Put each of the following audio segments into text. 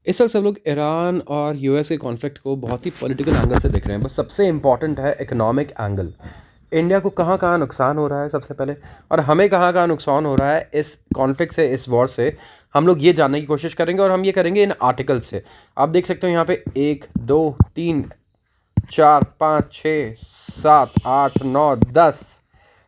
इस वक्त सब लोग ईरान और यूएस के कॉन्फ्लिक्ट को बहुत ही पॉलिटिकल एंगल से देख रहे हैं, बस सबसे इम्पॉर्टेंट है इकोनॉमिक एंगल। इंडिया को कहाँ कहाँ नुकसान हो रहा है सबसे पहले, और हमें कहाँ कहाँ नुकसान हो रहा है इस कॉन्फ्लिक्ट से, इस वॉर से। हम लोग ये जानने की कोशिश करेंगे और हम ये करेंगे इन आर्टिकल से। आप देख सकते हो यहाँ पे 1, 2, 3, 4, 5, 6, 7, 8, 9, 10,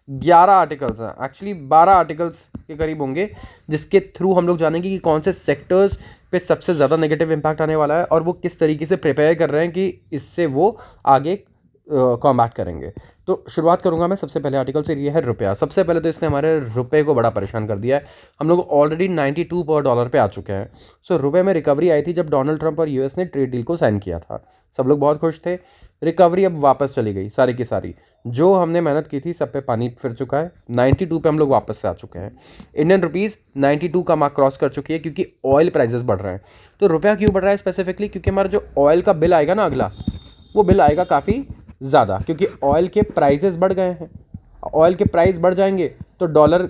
11 आर्टिकल्स हैं। एक्चुअली 12 आर्टिकल्स के करीब होंगे, जिसके थ्रू हम लोग जानेंगे कि कौन से सेक्टर्स पे सबसे ज़्यादा नेगेटिव इम्पैक्ट आने वाला है और वो किस तरीके से प्रिपेयर कर रहे हैं कि इससे वो आगे कॉम्बैट करेंगे। तो शुरुआत करूंगा मैं सबसे पहले आर्टिकल से, ये है रुपया। सबसे पहले तो इसने हमारे रुपए को बड़ा परेशान कर दिया है। हम लोग ऑलरेडी 92 पर डॉलर पे आ चुके हैं। सो रुपए में रिकवरी आई थी जब डोनाल्ड ट्रंप और यूएस ने ट्रेड डील को साइन किया था। सब लोग बहुत खुश थे। रिकवरी अब वापस चली गई सारी की सारी। जो हमने मेहनत की थी सब पे पानी फिर चुका है। 92 पे हम लोग वापस से आ चुके हैं। इंडियन रुपीज़ 92 का मार्क क्रॉस कर चुकी है क्योंकि ऑयल प्राइसेस बढ़ रहे हैं। तो रुपया क्यों बढ़ रहा है स्पेसिफिकली? क्योंकि हमारा जो ऑयल का बिल आएगा ना अगला, वो बिल आएगा काफ़ी ज़्यादा, क्योंकि ऑयल के प्राइसेस बढ़ गए हैं। ऑयल के प्राइस बढ़ जाएंगे तो डॉलर,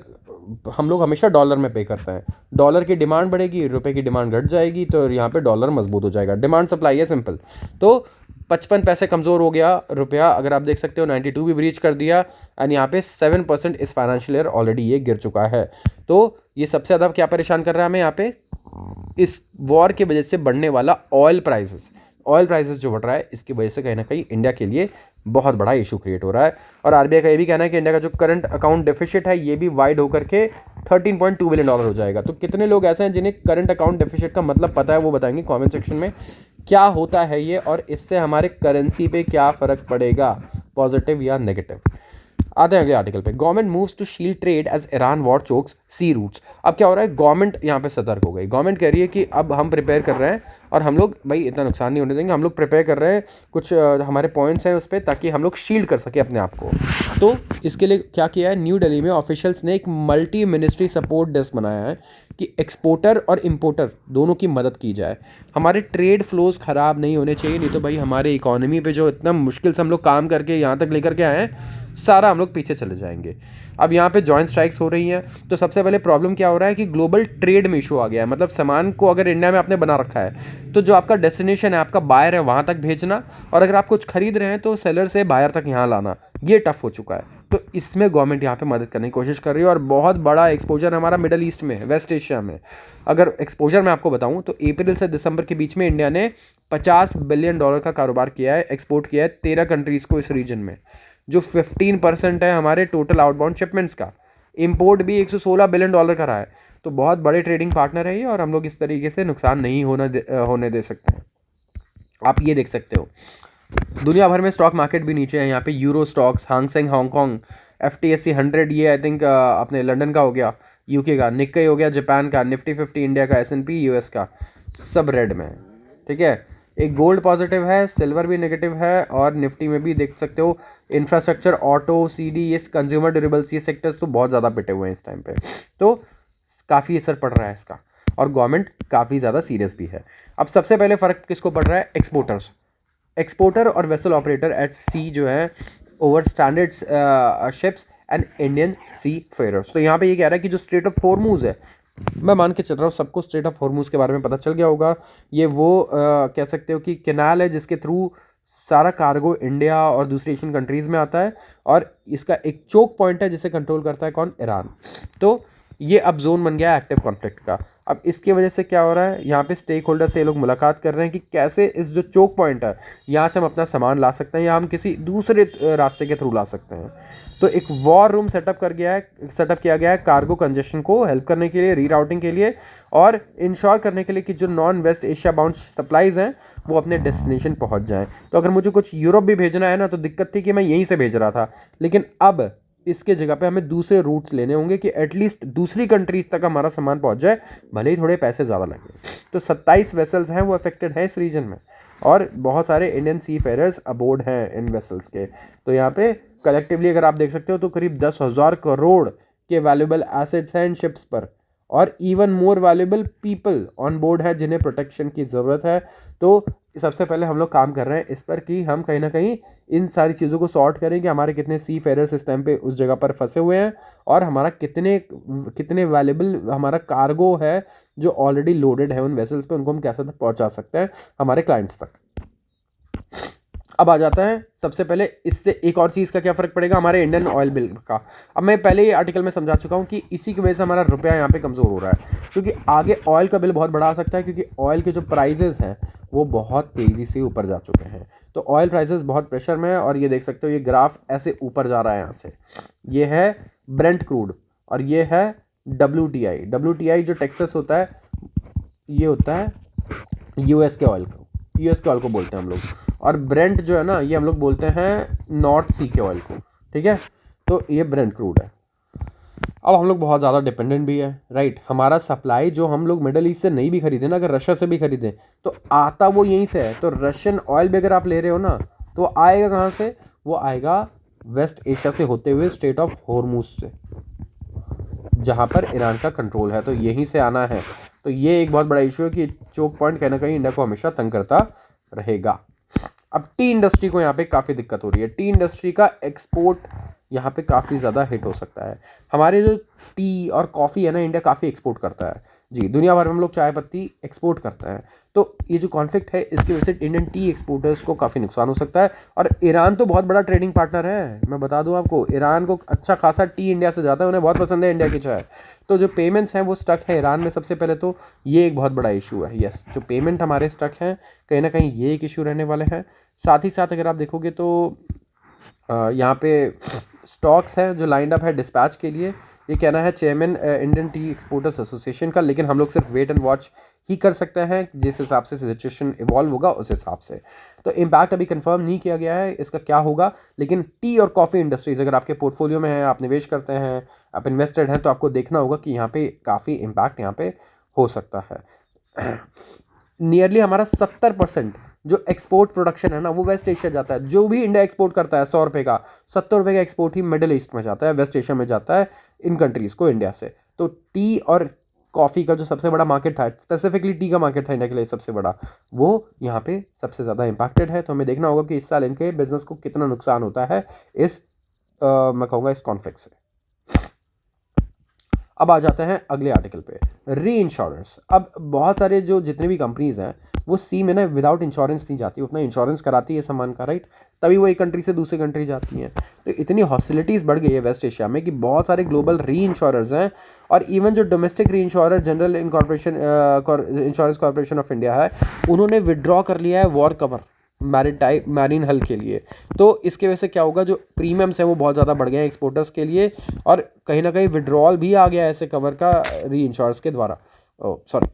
हम लोग हमेशा डॉलर में पे करते हैं। डॉलर की डिमांड बढ़ेगी, रुपए की डिमांड घट जाएगी, तो यहाँ पे डॉलर मजबूत हो जाएगा। डिमांड सप्लाई है, सिंपल। तो 55 पैसे कमज़ोर हो गया रुपया। अगर आप देख सकते हो 92 भी ब्रीच कर दिया, एंड यहाँ पे 7% इस फाइनेंशियल ईयर ऑलरेडी ये गिर चुका है। तो ये सबसे ज़्यादा क्या परेशान कर रहा है हमें यहाँ पे? इस वॉर की वजह से बढ़ने वाला ऑयल प्राइसेस। ऑयल प्राइसेस जो बढ़ रहा है, इसकी वजह से कहीं ना कहीं इंडिया के लिए बहुत बड़ा इशू क्रिएट हो रहा है। और आरबीआई का ये भी कहना है कि इंडिया का जो करंट अकाउंट डेफिसिट है, ये भी वाइड होकर के $13.2 बिलियन हो जाएगा। तो कितने लोग ऐसे हैं जिन्हें करंट अकाउंट डेफिसिट का मतलब पता है, वो बताएंगे कमेंट सेक्शन में क्या होता है ये, और इससे हमारे करेंसी पे क्या फ़र्क पड़ेगा, पॉजिटिव या नेगेटिव। आते हैं अगले आर्टिकल पे। Government moves to shield trade as Iran war chokes sea routes. अब क्या हो रहा है? गवर्नमेंट यहाँ पे सतर्क हो गई। गवर्नमेंट कह रही है कि अब हम प्रिपेयर कर रहे हैं और हम लोग भाई इतना नुकसान नहीं होने देंगे। हम लोग प्रिपेयर कर रहे हैं, कुछ हमारे पॉइंट्स हैं उस पर, ताकि हम लोग शील्ड कर सके अपने आप को। तो इसके लिए क्या किया है, न्यू दिल्ली में ऑफिशियल्स ने एक मल्टी मिनिस्ट्री सपोर्ट डेस्क बनाया है कि एक्सपोर्टर और इम्पोर्टर दोनों की मदद की जाए। हमारे ट्रेड फ्लोज ख़राब नहीं होने चाहिए, नहीं तो भाई हमारे इकोनॉमी पे जो इतना मुश्किल से हम लोग काम करके यहाँ तक लेकर के आए हैं, सारा हम लोग पीछे चले जाएंगे। अब यहाँ पे जॉइंट स्ट्राइक्स हो रही हैं। तो सबसे पहले प्रॉब्लम क्या हो रहा है कि ग्लोबल ट्रेड में इशू आ गया है। मतलब सामान को अगर इंडिया में आपने बना रखा है, तो जो आपका डेस्टिनेशन है, आपका बायर है, वहाँ तक भेजना, और अगर आप कुछ खरीद रहे हैं तो सेलर से बायर तक यहाँ लाना, ये टफ हो चुका है। तो इसमें गवर्नमेंट यहाँ पे मदद करने की कोशिश कर रही है। और बहुत बड़ा एक्सपोजर हमारा मिडल ईस्ट में है, वेस्ट एशिया में। अगर एक्सपोजर मैं आपको बताऊँ तो अप्रैल से दिसंबर के बीच में इंडिया ने $50 बिलियन का कारोबार किया है, एक्सपोर्ट किया है 13 कंट्रीज़ को इस रीजन में, जो 15% है हमारे टोटल आउटबाउंड शिपमेंट्स का। इंपोर्ट भी $116 बिलियन का रहा है। तो बहुत बड़े ट्रेडिंग पार्टनर है ये, और हम लोग इस तरीके से नुकसान नहीं होने दे सकते हैं। आप ये देख सकते हो दुनिया भर में स्टॉक मार्केट भी नीचे है। यहाँ पे यूरो स्टॉक्स, हांगसेंग हांगकॉन्ग, FTSE 100, ये आई थिंक अपने लंदन का हो गया, यूके का, निक्केई हो गया जापान का, निफ्टी 50 इंडिया का, S&P यूएस का, सब रेड में है। ठीक है, एक गोल्ड पॉजिटिव है, सिल्वर भी नेगेटिव है, और निफ्टी में भी देख सकते हो इंफ्रास्ट्रक्चर, ऑटो, CD, ये कंज्यूमर ड्यूरेबल्स, ये सेक्टर्स तो बहुत ज़्यादा पिटे हुए हैं इस टाइम पे। तो काफ़ी असर पड़ रहा है इसका, और गवर्नमेंट काफ़ी ज़्यादा सीरियस भी है। अब सबसे पहले फ़र्क किसको पड़ रहा है? एक्सपोर्टर्स। एक्सपोर्टर और वेसल ऑपरेटर एट सी जो है, over standard ships and Indian seafarers. तो यहाँ पे ये कह रहा है कि जो स्ट्रेट ऑफ हॉर्मूज है, मैं मान के चल रहा हूँ सबको स्ट्रेट ऑफ हॉर्मूज के बारे में पता चल गया होगा। ये वो कह सकते हो कि कैनाल है जिसके थ्रू सारा कार्गो इंडिया और दूसरी एशियन कंट्रीज़ में आता है, और इसका एक चोक पॉइंट है जिसे कंट्रोल करता है कौन? ईरान। तो ये अब जोन बन गया है एक्टिव कॉन्फ्लिक्ट का। अब इसकी वजह से क्या हो रहा है, यहाँ पे स्टेक होल्डर से ये लोग मुलाकात कर रहे हैं कि कैसे इस जो चोक पॉइंट है, यहाँ से हम अपना सामान ला सकते हैं या हम किसी दूसरे रास्ते के थ्रू ला सकते हैं। तो एक वॉर रूम सेटअप किया गया है कार्गो कंजेशन को हेल्प करने के लिए, रीराउटिंग के लिए, और इंश्योर करने के लिए कि जो non West Asia bound supplies हैं वो अपने डेस्टिनेशन पहुंच जाएं। तो अगर मुझे कुछ यूरोप भी भेजना है ना, तो दिक्कत थी कि मैं यहीं से भेज रहा था, लेकिन अब इसके जगह पे हमें दूसरे रूट्स लेने होंगे कि एटलीस्ट दूसरी कंट्रीज तक हमारा सामान पहुंच जाए, भले ही थोड़े पैसे ज़्यादा लगे। तो 27 वेसल्स हैं वो अफेक्टेड हैं इस रीजन में, और बहुत सारे इंडियन सी फेयरर्स अबोर्ड हैं इन वेसल्स के। तो यहाँ पे कलेक्टिवली अगर आप देख सकते हो तो करीब 10,000 करोड़ के वैल्यूबल एसेट्स हैं इन शिप्स पर, और even more valuable people on board है जिन्हें प्रोटेक्शन की ज़रूरत है। तो सबसे पहले हम लोग काम कर रहे हैं इस पर कि हम कहीं ना कहीं इन सारी चीज़ों को सॉर्ट करें कि हमारे कितने सी फेरर्स इस टाइम पे उस जगह पर फंसे हुए हैं, और हमारा कितने वैल्यूबल हमारा कार्गो है जो ऑलरेडी लोडेड है उन वेसल्स पे, उनको हम कैसे तक पहुंचा सकते हैं हमारे क्लाइंट्स तक। अब आ जाता है सबसे पहले इससे एक और चीज़ का क्या फ़र्क पड़ेगा हमारे इंडियन ऑयल बिल का। अब मैं पहले ही आर्टिकल में समझा चुका हूँ कि इसी की वजह से हमारा रुपया यहाँ पे कमज़ोर हो रहा है, क्योंकि आगे ऑयल का बिल बहुत बढ़ा सकता है, क्योंकि ऑयल के जो प्राइजेज़ हैं वो बहुत तेज़ी से ऊपर जा चुके हैं। तो ऑयल प्राइजेज़ बहुत प्रेशर में है, और ये देख सकते हो ये ग्राफ ऐसे ऊपर जा रहा है यहाँ से। ये है ब्रेंट क्रूड और ये है WTI। WTI जो टेक्सास होता है, ये होता है यूएस के ऑयल को बोलते हैं हम लोग, और ब्रेंट जो है ना ये हम लोग बोलते हैं नॉर्थ सी के ऑयल को, ठीक है। तो ये ब्रेंट क्रूड है। अब हम लोग बहुत ज़्यादा डिपेंडेंट भी है, राइट। हमारा सप्लाई जो हम लोग मिडल ईस्ट से नहीं भी खरीदें ना, अगर रशिया से भी खरीदें तो आता वो यहीं से है। तो रशियन ऑयल भी अगर आप ले रहे हो ना, तो आएगा कहाँ से? वो आएगा वेस्ट एशिया से होते हुए स्ट्रेट ऑफ हॉर्मुज से, जहाँ पर ईरान का कंट्रोल है, तो यहीं से आना है। तो ये एक बहुत बड़ा इशू है कि चोक पॉइंट कहीं ना कहीं इंडिया को हमेशा तंग करता रहेगा। अब टी इंडस्ट्री को यहाँ पे काफ़ी दिक्कत हो रही है। टी इंडस्ट्री का एक्सपोर्ट यहाँ पे काफ़ी ज़्यादा हिट हो सकता है। हमारे जो टी और कॉफ़ी है ना, इंडिया काफ़ी एक्सपोर्ट करता है जी, दुनिया भर में हम लोग चाय पत्ती एक्सपोर्ट करते हैं। तो ये जो कॉन्फ्लिक्ट है इसकी वजह से इंडियन टी एक्सपोर्टर्स को काफ़ी नुकसान हो सकता है। और ईरान तो बहुत बड़ा ट्रेडिंग पार्टनर है, मैं बता दूं आपको, ईरान को अच्छा खासा टी इंडिया से जाता है, उन्हें बहुत पसंद है इंडिया की चाय। तो जो पेमेंट्स हैं वो स्टक है ईरान में सबसे पहले, तो ये एक बहुत बड़ा इशू है। यस, जो पेमेंट हमारे स्टक हैं कहीं ना कहीं ये एक इशू रहने वाले हैं। साथ ही साथ अगर आप देखोगे तो यहाँ पे स्टॉक्स हैं जो लाइंड अप है डिस्पैच के लिए। ये कहना है chairman Indian T exporters association का, लेकिन हम लोग सिर्फ वेट एंड वॉच ही कर सकते हैं, जिस हिसाब से सिचुएशन इवॉल्व होगा उस हिसाब से। तो इम्पैक्ट अभी कंफर्म नहीं किया गया है इसका क्या होगा, लेकिन टी और कॉफ़ी इंडस्ट्रीज़ अगर आपके पोर्टफोलियो में है, आप निवेश करते हैं, आप इन्वेस्टेड हैं, तो आपको देखना होगा कि यहाँ पे काफ़ी इम्पैक्ट यहाँ पे हो सकता है। नियरली हमारा 70% जो एक्सपोर्ट प्रोडक्शन है ना वो वेस्ट एशिया जाता है। जो भी इंडिया एक्सपोर्ट करता है 100 रुपये का, 70 रुपये का एक्सपोर्ट ही मिडिल ईस्ट में जाता है, वेस्ट एशिया में जाता है, इन कंट्रीज़ को इंडिया से। तो टी और कॉफ़ी का जो सबसे बड़ा मार्केट था, स्पेसिफिकली टी का मार्केट था इंडिया के लिए सबसे बड़ा, वो यहाँ पे सबसे ज़्यादा इम्पैक्टेड है। तो हमें देखना होगा कि इस साल इनके बिजनेस को कितना नुकसान होता है इस मैं कहूँगा इस कॉन्फ्लिक्ट से। अब आ जाते हैं अगले आर्टिकल पे, री इंश्योरेंस। अब बहुत सारे जो जितने भी कंपनीज हैं वो सी में ना विदाउट इंश्योरेंस नहीं जाती, उतना इंश्योरेंस कराती है सामान का, राइट, तभी वो एक कंट्री से दूसरी कंट्री जाती हैं। तो इतनी हॉस्टिलिटीज़ बढ़ गई है वेस्ट एशिया में कि बहुत सारे ग्लोबल री इंश्योरर्स हैं, और इवन जो डोमेस्टिक री insurer general incorporation insurance corporation of India है, उन्होंने विड्रॉ कर लिया है वॉर कवर मैरीन हल के लिए। तो इसके वजह से क्या होगा, जो प्रीमियम्स हैं वो बहुत ज़्यादा बढ़ गए हैं एक्सपोर्टर्स के लिए, और कहीं ना कहीं विड्रॉल भी आ गया है ऐसे कवर का री इंश्योरेंस के द्वारा। सॉरी,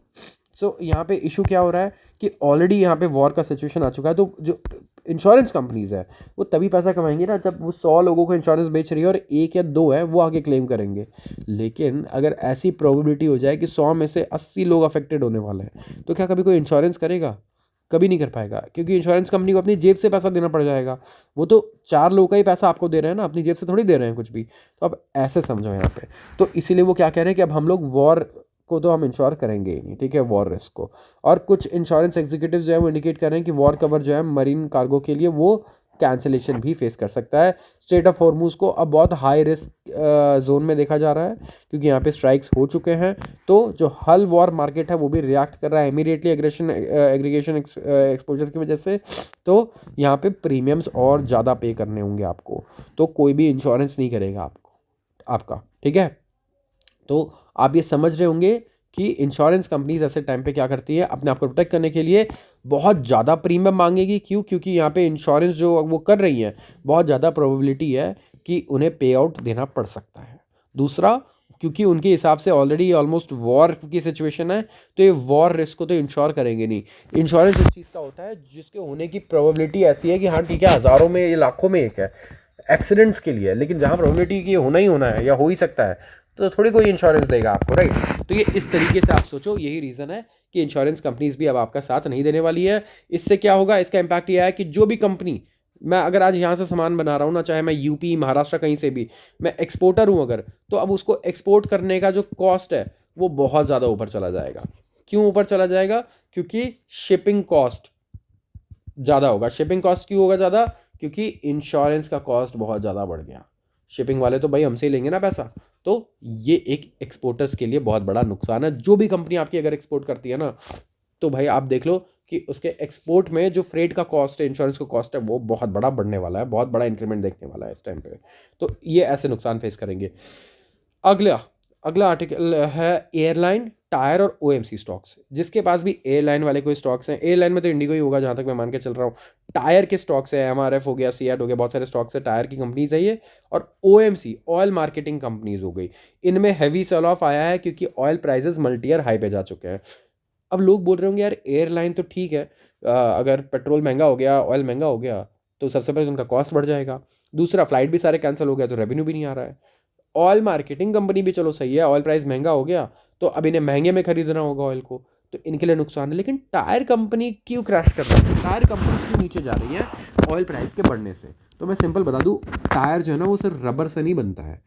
सो यहाँ पे इशू क्या हो रहा है कि ऑलरेडी यहाँ पे वॉर का सिचुएशन आ चुका है। तो जो इंश्योरेंस कंपनीज है वो तभी पैसा कमाएंगी ना जब वो 100 लोगों को इंश्योरेंस बेच रही है और एक या दो है वो आगे क्लेम करेंगे। लेकिन अगर ऐसी प्रोबेबिलिटी हो जाए कि 100 में से 80 लोग अफेक्टेड होने वाले हैं, तो क्या कभी कोई इंश्योरेंस करेगा? कभी नहीं कर पाएगा, क्योंकि इंश्योरेंस कंपनी को अपनी जेब से पैसा देना पड़ जाएगा। वो तो 4 लोगों का ही पैसा आपको दे रहे हैं ना, अपनी जेब से थोड़ी दे रहे हैं कुछ भी। तो अब ऐसे समझो यहाँ पे। तो इसीलिए वो क्या कह रहे हैं कि अब हम लोग वॉर को तो हम इंश्योर करेंगे ही नहीं, ठीक है, वॉर रिस्क को। और कुछ इंश्योरेंस एग्जीक्यूटिव जो है वो इंडिकेट कर रहे हैं कि वॉर कवर जो है मरीन कार्गो के लिए वो कैंसिलेशन भी फेस कर सकता है। स्ट्रेट ऑफ हॉर्मुज को अब बहुत हाई रिस्क जोन में देखा जा रहा है, क्योंकि यहाँ पे स्ट्राइक्स हो चुके हैं। तो जो हल वॉर मार्केट है वो भी रिएक्ट कर रहा है इमीडिएटली एग्रीगेशन एक्सपोजर की वजह से। तो यहाँ पे प्रीमियम्स और ज़्यादा पे करने होंगे आपको, तो कोई भी इंश्योरेंस नहीं करेगा आपका, ठीक है। तो आप ये समझ रहे होंगे कि इंश्योरेंस कंपनीज ऐसे टाइम पे क्या करती है, अपने आप को प्रोटेक्ट करने के लिए बहुत ज़्यादा प्रीमियम मांगेगी। क्यों? क्योंकि यहाँ पे इंश्योरेंस जो वो कर रही हैं, बहुत ज़्यादा प्रोबेबिलिटी है कि उन्हें पे आउट देना पड़ सकता है। दूसरा, क्योंकि उनके हिसाब से ऑलरेडी ऑलमोस्ट वॉर की सिचुएशन है, तो ये वॉर रिस्क को तो इंश्योर करेंगे नहीं। इंश्योरेंस इस चीज़ का होता है जिसके होने की प्रोबेबिलिटी ऐसी है कि हाँ ठीक है, हज़ारों में ये लाखों में एक है एक्सीडेंट्स के लिए, लेकिन जहाँ प्रोबेबिलिटी कि होना ही होना है या हो ही सकता है, तो थोड़ी कोई इंश्योरेंस देगा आपको, राइट। तो ये इस तरीके से आप सोचो, यही रीज़न है कि इंश्योरेंस कंपनीज भी अब आपका साथ नहीं देने वाली है। इससे क्या होगा, इसका इम्पैक्ट ये है कि जो भी कंपनी, मैं अगर आज यहाँ से सामान बना रहा हूँ ना, चाहे मैं यूपी महाराष्ट्र कहीं से भी, मैं एक्सपोर्टर हूँ अगर, तो अब उसको एक्सपोर्ट करने का जो कॉस्ट है वो बहुत ज़्यादा ऊपर चला जाएगा। क्यों ऊपर चला जाएगा? क्योंकि शिपिंग कॉस्ट ज़्यादा होगा। शिपिंग कॉस्ट क्यों होगा ज़्यादा? क्योंकि इंश्योरेंस का कॉस्ट बहुत ज़्यादा बढ़ गया। शिपिंग वाले तो भाई हमसे ही लेंगे ना पैसा, तो ये एक एक्सपोर्टर्स के लिए बहुत बड़ा नुकसान है। जो भी कंपनी आपकी अगर एक्सपोर्ट करती है ना, तो भाई आप देख लो कि उसके एक्सपोर्ट में जो फ्रेट का कॉस्ट है, इंश्योरेंस का कॉस्ट है, वो बहुत बड़ा बढ़ने वाला है, बहुत बड़ा इंक्रीमेंट देखने वाला है इस टाइम पे। तो ये ऐसे नुकसान फेस करेंगे। अगला अगला आर्टिकल है एयरलाइन, टायर और ओएमसी स्टॉक्स। जिसके पास भी एयरलाइन वाले कोई स्टॉक्स हैं, एयरलाइन में तो इंडिगो ही होगा जहाँ तक मैं मान के चल रहा हूँ। टायर के स्टॉक्स है, एमआरएफ हो गया, सीएट हो गया, बहुत सारे स्टॉक्स है, टायर की कंपनीज है ये। और ओएमसी ऑयल मार्केटिंग कंपनीज हो गई, इनमें हैवी सेल ऑफ आया है क्योंकि oil prices multi year high पे जा चुके हैं। अब लोग बोल रहे होंगे यार एयरलाइन तो ठीक है, अगर पेट्रोल महंगा हो गया, ऑयल महंगा हो गया, तो सबसे पहले तो उनका कॉस्ट बढ़ जाएगा। दूसरा, फ्लाइट भी सारे कैंसिल हो गया तो रेवेन्यू भी नहीं आ रहा है। ऑयल मार्केटिंग कंपनी भी चलो सही है, ऑयल प्राइस महंगा हो गया तो अब इन्हें महंगे में खरीदना होगा ऑयल को, तो इनके लिए नुकसान है। लेकिन टायर कंपनी क्यों क्रैश कर रही है, टायर कंपनी क्यों नीचे जा रही है ऑयल प्राइस के बढ़ने से? तो मैं सिंपल बता दूं, टायर जो है ना वो सिर्फ रबर से नहीं बनता है।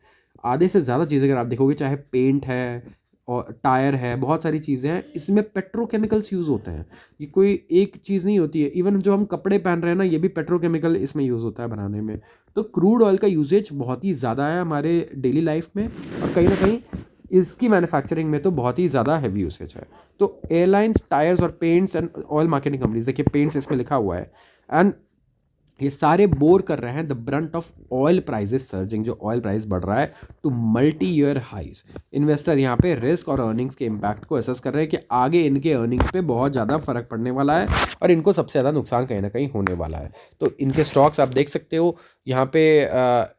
आधे से ज़्यादा चीज़ें अगर आप देखोगे, चाहे पेंट है और टायर है, बहुत सारी चीज़ें हैं, इसमें पेट्रोकेमिकल्स यूज़ होते हैं। ये कोई एक चीज़ नहीं होती है। इवन जो हम कपड़े पहन रहे हैं ना, ये भी पेट्रोकेमिकल इसमें यूज़ होता है बनाने में। तो क्रूड ऑयल का यूजेज बहुत ही ज़्यादा है हमारे डेली लाइफ में, और कहीं ना कहीं इसकी मैन्युफैक्चरिंग में तो बहुत ही ज़्यादा हैवी यूसेज है। तो एयरलाइंस, टायर्स और paints and oil marketing companies, देखिए पेंट्स इसमें लिखा हुआ है, एंड ये सारे बोर कर रहे हैं the brunt of oil prices surging, जो ऑयल प्राइस बढ़ रहा है to multi year highs. Investor यहाँ पे रिस्क और अर्निंग्स के इम्पैक्ट को असेस कर रहे हैं कि आगे इनके अर्निंग्स पे बहुत ज़्यादा फर्क पड़ने वाला है और इनको सबसे ज़्यादा नुकसान कहीं ना कहीं होने वाला है। तो इनके स्टॉक्स आप देख सकते हो यहाँ पे,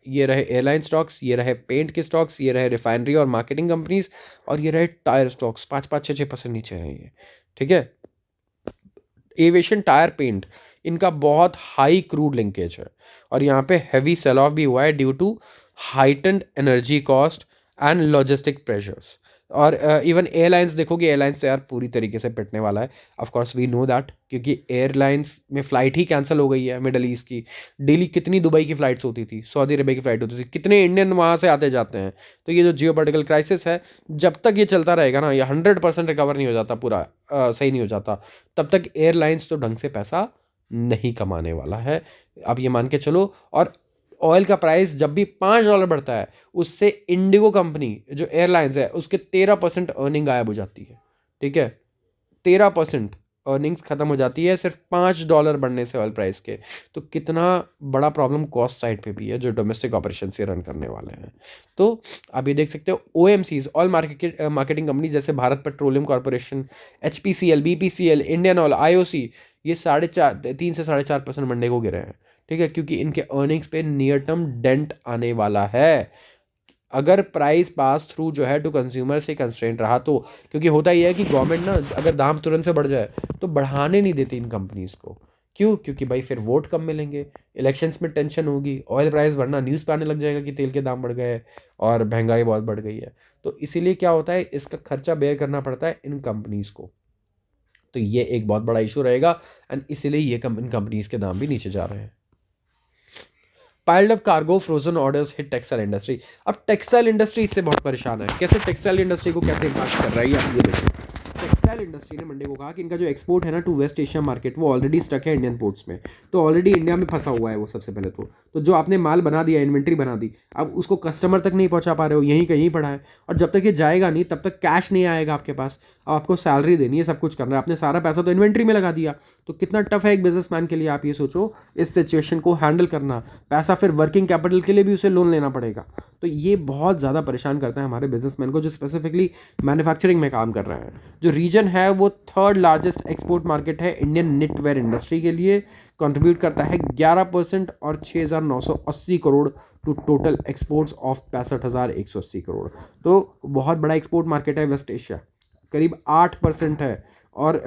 ये रहे एयरलाइन स्टॉक्स, ये रहे पेंट के स्टॉक्स, ये रहे रिफाइनरी और मार्केटिंग कंपनीज, और ये रहे टायर स्टॉक्स। 5-5, 6-6% नीचे हैं ये, ठीक है। एविएशन, टायर, पेंट, इनका बहुत हाई क्रूड लिंकेज है और यहाँ पे हैवी सेल ऑफ भी हुआ है due to heightened energy cost and logistic pressures. और इवन एयरलाइंस देखोगे, एयरलाइंस तो यार पूरी तरीके से पिटने वाला है। Of course we know that, क्योंकि एयरलाइंस में फ़्लाइट ही कैंसिल हो गई है मिडल ईस्ट की। डेली कितनी दुबई की फ़्लाइट्स होती थी, सऊदी अरबिया की फ़्लाइट होती थी, कितने इंडियन वहाँ से आते जाते हैं। तो ये जो जियोपॉलिटिकल क्राइसिस है, जब तक ये चलता रहेगा ना, ये 100% रिकवर नहीं हो जाता, पूरा सही नहीं हो जाता, तब तक एयरलाइंस तो ढंग से पैसा नहीं कमाने वाला है। अब ये मान के चलो, और ऑयल का प्राइस जब भी $5 बढ़ता है, उससे इंडिगो कंपनी जो एयरलाइंस है उसके 13% अर्निंग गायब हो जाती है, ठीक है। 13% अर्निंग्स खत्म हो जाती है सिर्फ $5 बढ़ने से ऑयल प्राइस के। तो कितना बड़ा प्रॉब्लम कॉस्ट साइड पे भी है जो डोमेस्टिक ऑपरेशन से रन करने वाले हैं। तो आप ये देख सकते हो, OMCs ऑयल मार्केटिंग कंपनी जैसे Bharat petroleum corporation, HPCL, BPCL, Indian oil, IOC, ये 3 से 4.5% मंडे को गिरे हैं, ठीक है, क्योंकि इनके अर्निंग्स पे नियर टर्म डेंट आने वाला है अगर प्राइस पास थ्रू जो है टू कंज्यूमर से कंस्ट्रेंट रहा तो। क्योंकि होता ही है कि गवर्नमेंट ना अगर दाम तुरंत से बढ़ जाए तो बढ़ाने नहीं देती इन कंपनीज को। क्यों? क्योंकि भाई फिर वोट कम मिलेंगे, इलेक्शंस में टेंशन होगी, ऑयल प्राइस बढ़ना, न्यूज़ पे आने लग जाएगा कि तेल के दाम बढ़ गए और महंगाई बहुत बढ़ गई है। तो इसीलिए क्या होता है, इसका खर्चा बेयर करना पड़ता है इन कंपनीज को। तो ये एक बहुत बड़ा इशू रहेगा, एंड इसीलिए ये इन कंपनीज के दाम भी नीचे जा रहे हैं। Piled up cargo, frozen orders hit textile industry. अब टेक्सटाइल इंडस्ट्री इससे बहुत परेशान है। कैसे टेक्सटाइल इंडस्ट्री को कैसे इम्पैक्ट कर रहा है, ये देखो। टेक्सटाइल इंडस्ट्री ने मंडे को कहा कि इनका जो एक्सपोर्ट है ना टू वेस्ट एशिया मार्केट, वो ऑलरेडी स्टक है इंडियन पोर्ट्स में। तो ऑलरेडी इंडिया में फंसा हुआ है वो। सबसे पहले तो जो आपने माल बना दिया, इन्वेंट्री बना दी, अब उसको कस्टमर तक नहीं पहुंचा पा रहे हो, यहीं कहीं पड़ा है। और जब तक ये जाएगा नहीं तब तक कैश नहीं आएगा आपके पास। अब आपको सैलरी देनी है, सब कुछ करना है, आपने सारा पैसा तो इन्वेंट्री में लगा दिया। तो कितना टफ है एक बिजनेसमैन के लिए, आप ये सोचो इस सिचुएशन को हैंडल करना। पैसा फिर वर्किंग कैपिटल के लिए भी उसे लोन लेना पड़ेगा। तो ये बहुत ज़्यादा परेशान करता है हमारे बिजनेसमैन को जो स्पेसिफिकली मैन्युफैक्चरिंग में काम कर रहे हैं। जो रीजन है वो 3rd लार्जेस्ट एक्सपोर्ट मार्केट है इंडियन निटवेयर इंडस्ट्री के लिए, कंट्रीब्यूट करता है 11% और 6,980 crore to total exports of 65,180 crore. तो बहुत बड़ा एक्सपोर्ट मार्केट है वेस्ट एशिया, करीब 8% है, और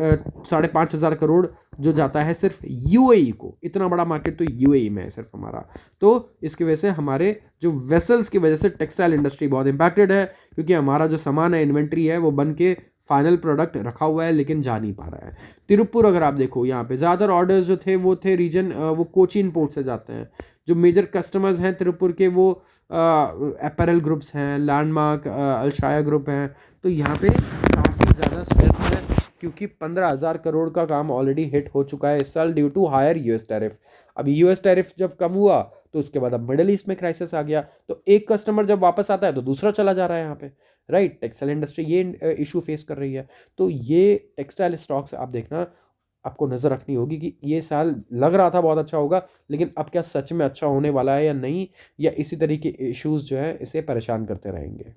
5,500 करोड़ जो जाता है सिर्फ यूएई को। इतना बड़ा मार्केट तो यूएई में है सिर्फ हमारा। तो इसकी वजह से हमारे जो वेसल्स की वजह से टेक्सटाइल इंडस्ट्री बहुत इंपैक्टेड है, क्योंकि हमारा जो सामान है, इन्वेंट्री है, वो बन के फाइनल प्रोडक्ट रखा हुआ है लेकिन जा नहीं पा रहा है। तिरुपुर अगर आप देखो, यहाँ पे ज़्यादातर ऑर्डर्स जो थे वो थे रीजन, वो कोचीन पोर्ट से जाते हैं। जो मेजर कस्टमर्स हैं तिरुपुर के वो अपैरल ग्रुप्स हैं, लैंडमार्क, अलशाया ग्रुप हैं। तो यहाँ पे काफ़ी ज़्यादा स्ट्रेस है क्योंकि 15,000 करोड़ का काम ऑलरेडी हिट हो चुका है इस साल due to higher US tariff. अब यूएस टैरिफ जब कम हुआ तो उसके बाद अब मिडल ईस्ट में क्राइसिस आ गया, तो एक कस्टमर जब वापस आता है तो दूसरा चला जा रहा है यहाँ पे, राइट। टेक्सटाइल इंडस्ट्री ये इशू फेस कर रही है। तो ये टेक्सटाइल स्टॉक्स आप देखना, आपको नज़र रखनी होगी कि ये साल लग रहा था बहुत अच्छा होगा, लेकिन अब क्या सच में अच्छा होने वाला है या नहीं, या इसी तरीके इश्यूज जो है इसे परेशान करते रहेंगे।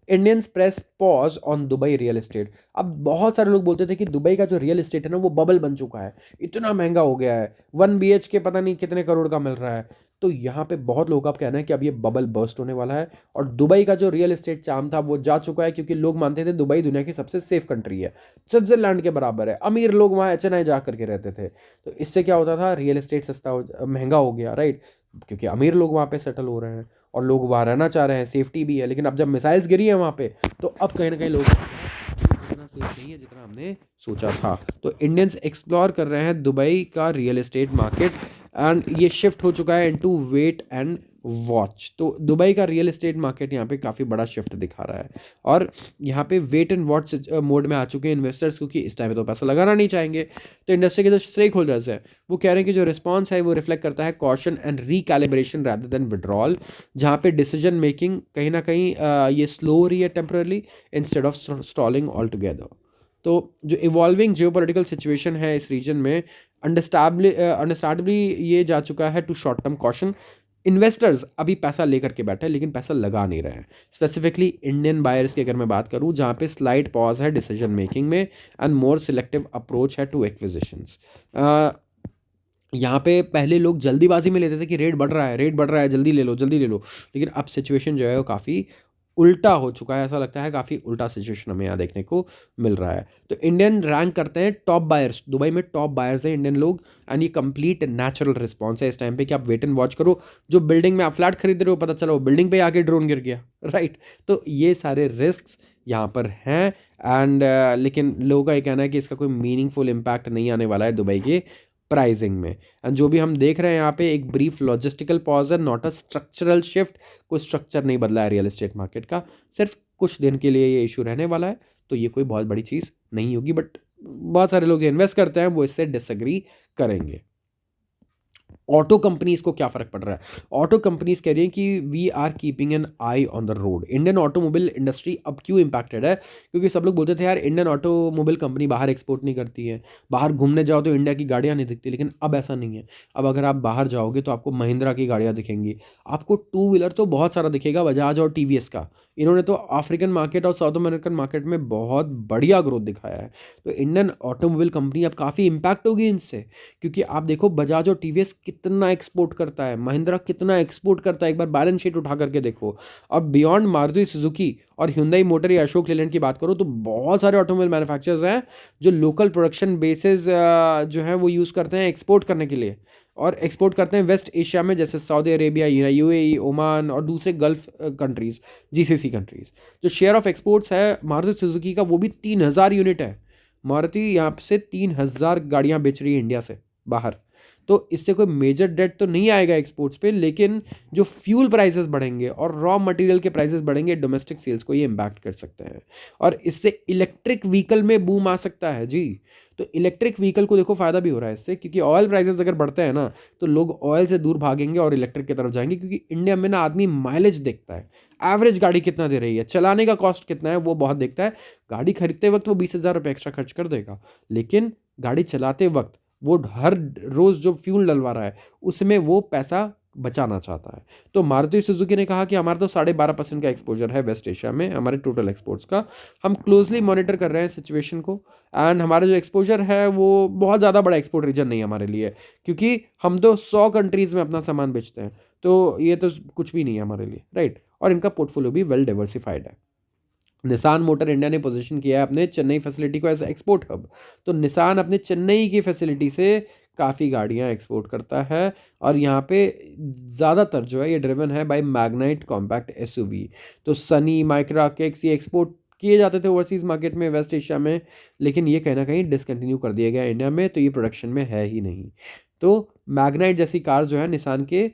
Indians press pause on Dubai real estate. अब बहुत सारे लोग बोलते थे कि दुबई का जो रियल एस्टेट है ना वो बबल बन चुका है, इतना महंगा हो गया है, 1 BHK पता नहीं कितने करोड़ का मिल रहा है। तो यहाँ पे बहुत लोगों का कहना है कि अब ये बबल बर्स्ट होने वाला है, और दुबई का जो रियल एस्टेट चार्म था वो जा चुका है, क्योंकि लोग मानते थे दुबई दुनिया की सबसे सेफ कंट्री है, स्विट्जरलैंड के बराबर है, अमीर लोग वहाँ HNI जा करके रहते थे। तो इससे क्या होता था, रियल एस्टेट महंगा हो गया, राइट, क्योंकि अमीर लोग वहाँ पे सेटल हो रहे हैं और लोग वहाँ रहना चाह रहे हैं, सेफ्टी भी है। लेकिन अब जब मिसाइल्स गिरी है वहाँ पे, तो अब कहीं ना कहीं लोग इतना सेफ नहीं है जितना हमने सोचा था। तो इंडियंस एक्सप्लोर कर रहे हैं दुबई का रियल एस्टेट मार्केट, एंड ये शिफ्ट हो चुका है इनटू वेट एंड वॉच। तो दुबई का रियल एस्टेट मार्केट यहाँ पे काफ़ी बड़ा शिफ्ट दिखा रहा है, और यहाँ पे वेट एंड वॉच मोड में आ चुके हैं इन्वेस्टर्स, क्योंकि इस टाइम पे तो पैसा लगाना नहीं चाहेंगे। तो इंडस्ट्री के जो स्टेक होल्डर्स है वो कह रहे हैं कि जो रिस्पॉन्स है वो रिफ्लेक्ट करता है caution and recalibration rather than withdrawal, जहाँ पे डिसीजन मेकिंग कहीं ना कहीं ये स्लो हो रही है temporarily instead of stalling all together. तो जो इवॉल्विंग जियोपॉलिटिकल सिचुएशन है इस रीजन में, अंडरस्टैंडेबली ये जा चुका है to short term caution. Investors अभी पैसा लेकर के बैठे हैं लेकिन पैसा लगा नहीं रहे हैं। स्पेसिफिकली इंडियन बायर्स की अगर मैं बात करूं, जहां पे स्लाइड पॉज है डिसीजन मेकिंग में एंड मोर सिलेक्टिव अप्रोच है टू एक्विजिशंस। यहाँ पे पहले लोग जल्दीबाजी में लेते थे कि रेट बढ़ रहा है, रेट बढ़ रहा है, जल्दी ले लो, जल्दी ले लो, लेकिन अब सिचुएशन जो है वो काफ़ी उल्टा हो चुका है। ऐसा लगता है काफ़ी उल्टा सिचुएशन हमें यहाँ देखने को मिल रहा है। तो इंडियन रैंक करते हैं टॉप बायर्स, दुबई में टॉप बायर्स हैं इंडियन लोग, एंड ये कंप्लीट नेचुरल रिस्पॉन्स है इस टाइम पे कि आप वेट एंड वॉच करो। जो बिल्डिंग में आप फ्लैट खरीद रहे हो, पता चला वो बिल्डिंग पे आके ड्रोन गिर गया, राइट। तो ये सारे रिस्क यहाँ पर हैं, एंड लेकिन लोगों का ये कहना है कि इसका कोई मीनिंगफुल इम्पैक्ट नहीं आने वाला है दुबई के प्राइसिंग में। एंड जो भी हम देख रहे हैं यहाँ पे एक ब्रीफ लॉजिस्टिकल पॉज है, नॉट अ स्ट्रक्चरल शिफ्ट। कोई स्ट्रक्चर नहीं बदला है रियल एस्टेट मार्केट का, सिर्फ कुछ दिन के लिए ये इशू रहने वाला है। तो ये कोई बहुत बड़ी चीज़ नहीं होगी, बट बहुत सारे लोग जो इन्वेस्ट करते हैं वो इससे डिसएग्री करेंगे। ऑटो कंपनीज को क्या फर्क पड़ रहा है? ऑटो कंपनीज कह रही हैं कि we are keeping an eye on the road. Indian automobile industry अब क्यों इंपैक्टेड है? क्योंकि सब लोग बोलते थे यार इंडियन ऑटोमोबाइल कंपनी बाहर एक्सपोर्ट नहीं करती है, बाहर घूमने जाओ तो इंडिया की गाड़ियां नहीं दिखती, लेकिन अब ऐसा नहीं है। अब अगर आप बाहर जाओगे तो आपको महिंद्रा की गाड़ियां दिखेंगी, आपको टू व्हीलर तो बहुत सारा दिखेगा, बजाज और TVS का। इन्होंने तो अफ्रीकन मार्केट और साउथ अमेरिकन मार्केट में बहुत बढ़िया ग्रोथ दिखाया है। तो इंडियन ऑटोमोबाइल कंपनी अब काफ़ी इंपैक्ट होगी इनसे, क्योंकि आप देखो बजाज और TVS कितना एक्सपोर्ट करता है, महिंद्रा कितना एक्सपोर्ट करता है, एक बार बैलेंस शीट उठा करके देखो। अब बियॉन्ड मारुति सुजुकी और Hyundai मोटर या अशोक लेलैंड की बात करो तो बहुत सारे ऑटोमोबाइल मैन्युफैक्चरर्स हैं जो लोकल प्रोडक्शन बेसिस जो है वो यूज़ करते हैं एक्सपोर्ट करने के लिए, और एक्सपोर्ट करते हैं वेस्ट एशिया में, जैसे सऊदी अरेबिया, UAE, ओमान और दूसरे गल्फ कंट्रीज़, GCC कंट्रीज़। जो शेयर ऑफ एक्सपोर्ट्स है मारुति सुजुकी का वो भी 3000 यूनिट है। मारुति यहाँ से 3000 गाड़ियाँ बेच रही है इंडिया से बाहर। तो इससे कोई मेजर डेट तो नहीं आएगा एक्सपोर्ट्स पे, लेकिन जो फ्यूल प्राइसेस बढ़ेंगे और रॉ मटेरियल के प्राइसेस बढ़ेंगे, डोमेस्टिक सेल्स को ये इम्पैक्ट कर सकते हैं, और इससे इलेक्ट्रिक व्हीकल में बूम आ सकता है जी। तो इलेक्ट्रिक व्हीकल को देखो फायदा भी हो रहा है इससे, क्योंकि ऑयल प्राइसेस अगर बढ़ते हैं ना तो लोग ऑयल से दूर भागेंगे और इलेक्ट्रिक की तरफ जाएंगे, क्योंकि इंडिया में ना आदमी माइलेज देखता है, एवरेज गाड़ी कितना दे रही है, चलाने का कॉस्ट कितना है वो बहुत देखता है। गाड़ी खरीदते वक्त वो 20,000 रुपये एक्स्ट्रा खर्च कर देगा, लेकिन गाड़ी चलाते वक्त वो हर रोज़ जो फ्यूल डलवा रहा है उसमें वो पैसा बचाना चाहता है। तो मारुति सुजुकी ने कहा कि हमारा तो 12.5% का एक्सपोजर है वेस्ट एशिया में हमारे टोटल एक्सपोर्ट्स का। हम क्लोजली मॉनिटर कर रहे हैं सिचुएशन को, एंड हमारा जो एक्सपोजर है वो बहुत ज़्यादा बड़ा एक्सपोर्ट रीजन नहीं है हमारे लिए, क्योंकि हम तो 100 कंट्रीज़ में अपना सामान बेचते हैं, तो ये तो कुछ भी नहीं है हमारे लिए, राइट। और इनका पोर्टफोलियो भी वेल डाइवर्सिफाइड है। निसान मोटर इंडिया ने पोजीशन किया है अपने चेन्नई फैसिलिटी को एज एक्सपोर्ट हब। तो निसान अपने चेन्नई की फैसिलिटी से काफ़ी गाड़ियां एक्सपोर्ट करता है, और यहाँ पे ज़्यादातर जो है ये ड्रिवन है बाय मैग्नाइट कॉम्पैक्ट SUV। तो सनी, माइक्रा, केक्स ये एक्सपोर्ट किए जाते थे ओवरसीज़ मार्केट में, वेस्ट एशिया में, लेकिन ये कहीं ना कहीं डिसकंटिन्यू कर दिया गया इंडिया में, तो ये प्रोडक्शन में है ही नहीं। तो मैग्नाइट जैसी कार जो है निसान के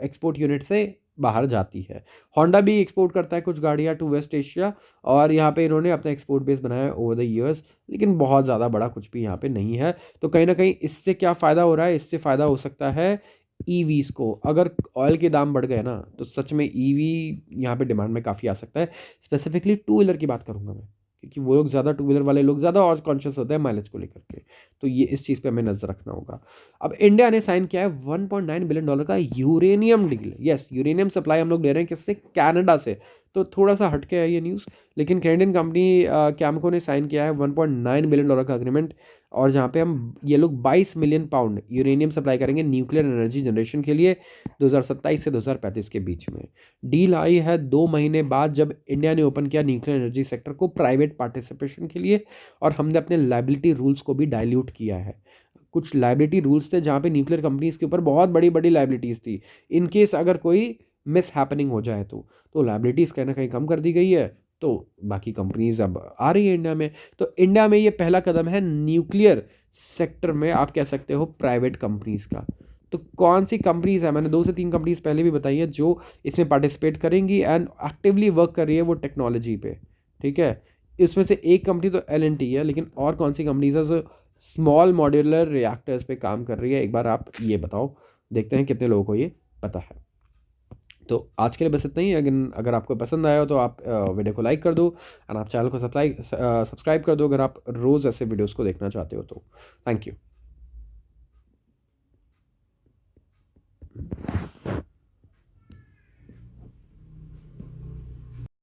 एक्सपोर्ट यूनिट से बाहर जाती है। होंडा भी एक्सपोर्ट करता है कुछ गाड़ियाँ टू वेस्ट एशिया, और यहाँ पे इन्होंने अपना एक्सपोर्ट बेस बनाया है ओवर द ईयर्स, लेकिन बहुत ज़्यादा बड़ा कुछ भी यहाँ पे नहीं है। तो कहीं ना कहीं इससे क्या फ़ायदा हो रहा है, इससे फ़ायदा हो सकता है ईवीज को। अगर ऑयल के दाम बढ़ गए ना तो सच में ईवी यहाँ पे डिमांड में काफ़ी आ सकता है। स्पेसिफिकली टू व्हीलर की बात करूँगा मैं, क्योंकि वो लोग ज़्यादा, टू व्हीलर वाले लोग ज़्यादा और कॉन्शियस होते हैं माइलेज को लेकर के। तो ये इस चीज़ पे हमें नज़र रखना होगा। अब इंडिया ने साइन किया है $1.9 बिलियन का uranium deal. Yes, uranium supply हम लोग ले रहे हैं किससे, कनाडा से। तो थोड़ा सा हटके है ये न्यूज़, लेकिन कैनेडियन कंपनी कैमको ने साइन किया है $1.9 बिलियन का अग्रीमेंट, और जहाँ पे हम ये लोग 22 मिलियन पाउंड यूरेनियम सप्लाई करेंगे न्यूक्लियर एनर्जी जनरेशन के लिए 2027 से 2035 के बीच में। डील आई है 2 महीने बाद, जब इंडिया ने ओपन किया न्यूक्लियर एनर्जी सेक्टर को प्राइवेट पार्टिसिपेशन के लिए, और हमने अपने लाइबिलिटी रूल्स को भी डाइल्यूट किया है। कुछ लाइबिलिटी रूल्स थे जहाँ पे न्यूक्लियर कंपनीज के ऊपर बहुत बड़ी बड़ी लाइबिलिटीज़ थी, इन केस अगर कोई मिस हैपनिंग हो जाए तो लाइबिलिटीज़ कहीं ना कहीं कम कर दी गई है। तो बाकी कंपनीज अब आ रही है इंडिया में। तो इंडिया में ये पहला कदम है न्यूक्लियर सेक्टर में, आप कह सकते हो प्राइवेट कंपनीज का। तो कौन सी कंपनीज है, मैंने 2 से 3 कंपनीज पहले भी बताई है जो इसमें पार्टिसिपेट करेंगी एंड एक्टिवली वर्क कर रही है वो टेक्नोलॉजी पे। ठीक है, इसमें से एक कंपनी तो LNT है, लेकिन और कौन सी कंपनीज है जो स्मॉल मॉड्यूलर रिएक्टर्स पे काम कर रही है, एक बार आप ये बताओ, देखते हैं कितने लोगों को ये पता है। तो आज के लिए बस इतना ही। अगर आपको पसंद आया हो तो आप वीडियो को लाइक कर दो, और आप चैनल को सब्सक्राइब कर दो अगर आप रोज़ ऐसे वीडियोस को देखना चाहते हो तो। Thank you.